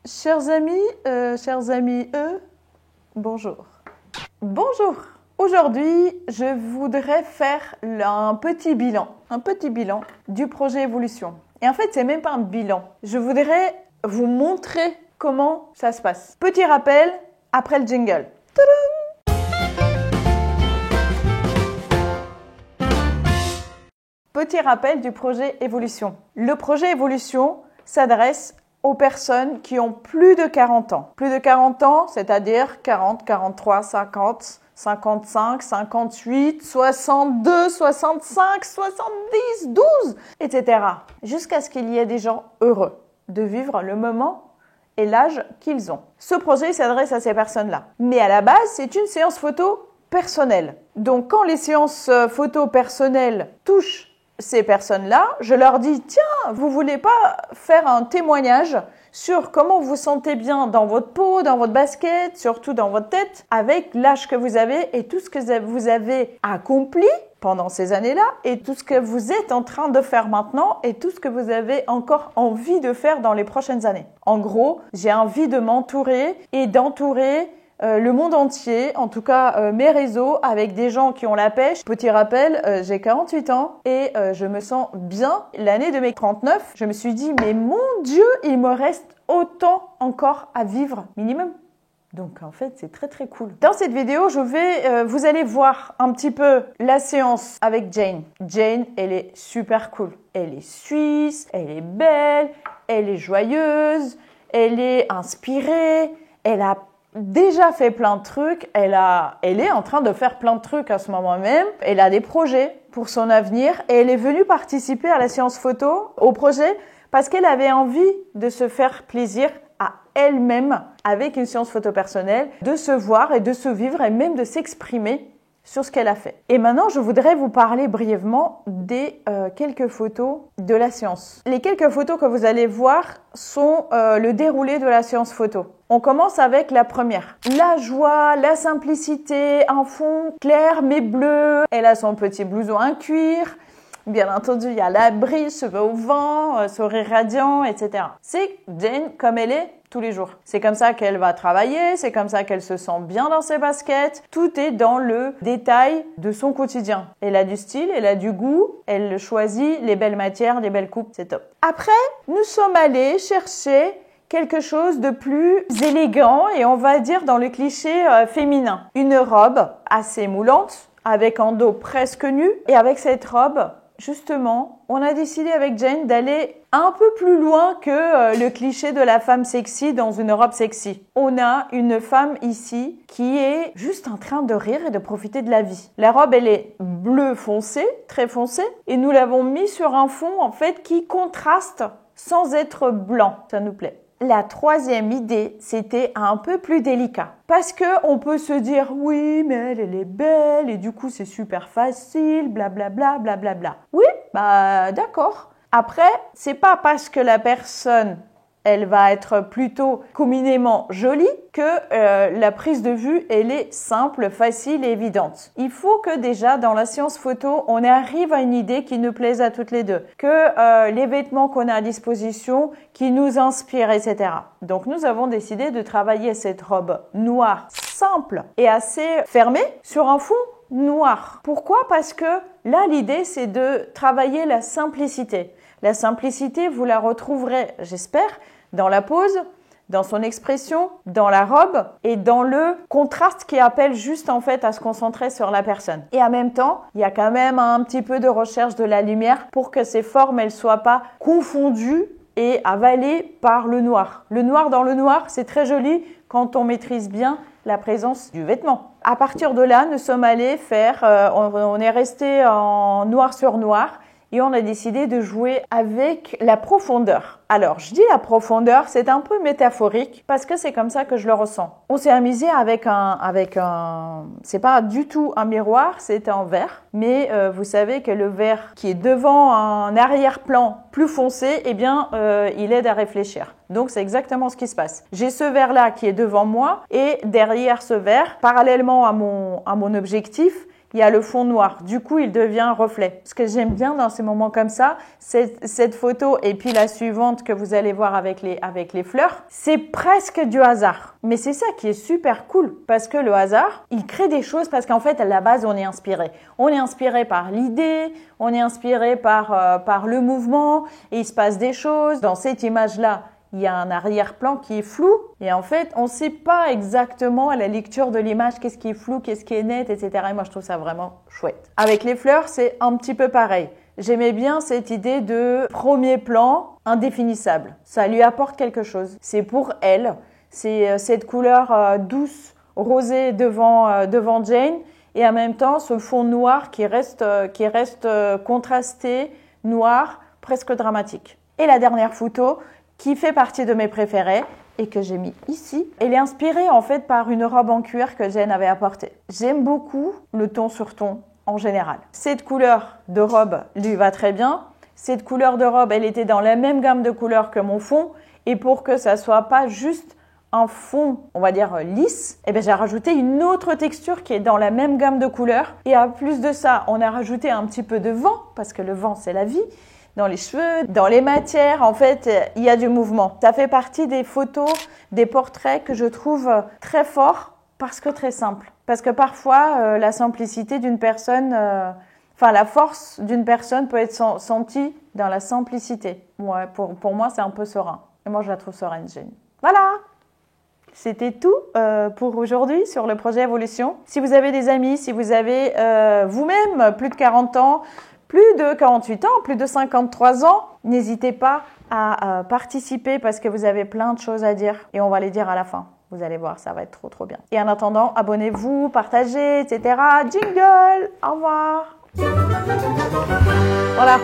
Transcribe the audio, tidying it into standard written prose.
Chers amis, bonjour. Bonjour. Aujourd'hui, je voudrais faire un petit bilan du projet Évolution. Et en fait, c'est même pas un bilan. Je voudrais vous montrer comment ça se passe. Petit rappel après le jingle. Petit rappel du projet Évolution. Le projet Évolution s'adresse aux personnes qui ont plus de 40 ans. Plus de 40 ans, c'est-à-dire 40, 43, 50, 55, 58, 62, 65, 70, 12, etc. Jusqu'à ce qu'il y ait des gens heureux de vivre le moment et l'âge qu'ils ont. Ce projet s'adresse à ces personnes-là. Mais à la base, c'est une séance photo personnelle. Donc quand les séances photo personnelles touchent ces personnes-là, je leur dis, tiens, vous voulez pas faire un témoignage sur comment vous vous sentez bien dans votre peau, dans votre basket, surtout dans votre tête, avec l'âge que vous avez et tout ce que vous avez accompli pendant ces années-là et tout ce que vous êtes en train de faire maintenant et tout ce que vous avez encore envie de faire dans les prochaines années. En gros, j'ai envie de m'entourer et d'entourer le monde entier, en tout cas mes réseaux, avec des gens qui ont la pêche. Petit rappel, j'ai 48 ans et je me sens bien. L'année de mes 39, je me suis dit, mais mon Dieu, il me reste autant encore à vivre, minimum. Donc en fait, c'est très très cool. Dans cette vidéo, vous allez voir un petit peu la séance avec Jane. Jane, elle est super cool. Elle est suisse, elle est belle, elle est joyeuse, elle est inspirée, elle a déjà fait plein de trucs, elle est en train de faire plein de trucs à ce moment même, elle a des projets pour son avenir et elle est venue participer à la séance photo, au projet, parce qu'elle avait envie de se faire plaisir à elle-même avec une séance photo personnelle, de se voir et de se vivre et même de s'exprimer sur ce qu'elle a fait. Et maintenant, je voudrais vous parler brièvement des quelques photos de la séance. Les quelques photos que vous allez voir sont le déroulé de la séance photo. On commence avec la première. La joie, la simplicité, un fond clair mais bleu. Elle a son petit blouson en cuir. Bien entendu, il y a la brise, cheveux au vent, sourire radiant, etc. C'est Jane comme elle est tous les jours. C'est comme ça qu'elle va travailler, c'est comme ça qu'elle se sent bien dans ses baskets. Tout est dans le détail de son quotidien. Elle a du style, elle a du goût, elle choisit les belles matières, les belles coupes, c'est top. Après, nous sommes allés chercher quelque chose de plus élégant et on va dire dans le cliché féminin. Une robe assez moulante, avec un dos presque nu et avec cette robe, justement, on a décidé avec Jane d'aller un peu plus loin que le cliché de la femme sexy dans une robe sexy. On a une femme ici qui est juste en train de rire et de profiter de la vie. La robe, elle est bleu foncé, très foncé, et nous l'avons mis sur un fond, en fait, qui contraste sans être blanc. Ça nous plaît. La troisième idée, c'était un peu plus délicat. Parce que on peut se dire, oui, mais elle est belle et du coup, c'est super facile, blablabla, blablabla. Oui, bah d'accord. Après, c'est pas parce que la personne, elle va être plutôt communément jolie que la prise de vue, elle est simple, facile et évidente. Il faut que déjà, dans la séance photo, on arrive à une idée qui nous plaise à toutes les deux. Que les vêtements qu'on a à disposition, qui nous inspirent, etc. Donc, nous avons décidé de travailler cette robe noire, simple et assez fermée sur un fond noir. Pourquoi? Parce que là, l'idée, c'est de travailler la simplicité. La simplicité, vous la retrouverez, j'espère, dans la pose, dans son expression, dans la robe et dans le contraste qui appelle juste en fait à se concentrer sur la personne. Et en même temps, il y a quand même un petit peu de recherche de la lumière pour que ces formes elles soient pas confondues et avalées par le noir. Le noir dans le noir, c'est très joli quand on maîtrise bien la présence du vêtement. À partir de là, nous sommes allés on est resté en noir sur noir. Et on a décidé de jouer avec la profondeur. Alors, je dis la profondeur, c'est un peu métaphorique parce que c'est comme ça que je le ressens. On s'est amusé avec un, c'est pas du tout un miroir, c'est un verre. Mais vous savez que le verre qui est devant un arrière-plan plus foncé, eh bien, il aide à réfléchir. Donc, c'est exactement ce qui se passe. J'ai ce verre-là qui est devant moi et derrière ce verre, parallèlement à mon objectif, il y a le fond noir. Du coup, il devient reflet. Ce que j'aime bien dans ces moments comme ça, c'est cette photo et puis la suivante que vous allez voir avec les fleurs, c'est presque du hasard. Mais c'est ça qui est super cool parce que le hasard, il crée des choses parce qu'en fait, à la base, on est inspiré. On est inspiré par l'idée, on est inspiré par le mouvement et il se passe des choses. Dans cette image-là, il y a un arrière-plan qui est flou et en fait, on ne sait pas exactement à la lecture de l'image qu'est-ce qui est flou, qu'est-ce qui est net, etc. Et moi, je trouve ça vraiment chouette. Avec les fleurs, c'est un petit peu pareil. J'aimais bien cette idée de premier plan indéfinissable. Ça lui apporte quelque chose. C'est pour elle. C'est cette couleur douce, rosée devant Jane et en même temps ce fond noir qui reste contrasté, noir, presque dramatique. Et la dernière photo qui fait partie de mes préférés et que j'ai mis ici. Elle est inspirée en fait par une robe en cuir que Jane avait apportée. J'aime beaucoup le ton sur ton en général. Cette couleur de robe lui va très bien. Cette couleur de robe, elle était dans la même gamme de couleurs que mon fond et pour que ça soit pas juste un fond, on va dire lisse, eh bien j'ai rajouté une autre texture qui est dans la même gamme de couleurs et à plus de ça, on a rajouté un petit peu de vent parce que le vent c'est la vie. Dans les cheveux, dans les matières, en fait, il y a du mouvement. Ça fait partie des photos, des portraits que je trouve très forts parce que très simples. Parce que parfois, la simplicité d'une personne, la force d'une personne peut être sentie dans la simplicité. Ouais, pour moi, c'est un peu serein. Et moi, je la trouve sereine, Jane. Voilà! C'était tout pour aujourd'hui sur le projet Évolution. Si vous avez des amis, si vous avez vous-même plus de 40 ans, plus de 48 ans, plus de 53 ans, n'hésitez pas à participer parce que vous avez plein de choses à dire et on va les dire à la fin. Vous allez voir, ça va être trop trop bien. Et en attendant, abonnez-vous, partagez, etc. Jingle! Au revoir! Voilà.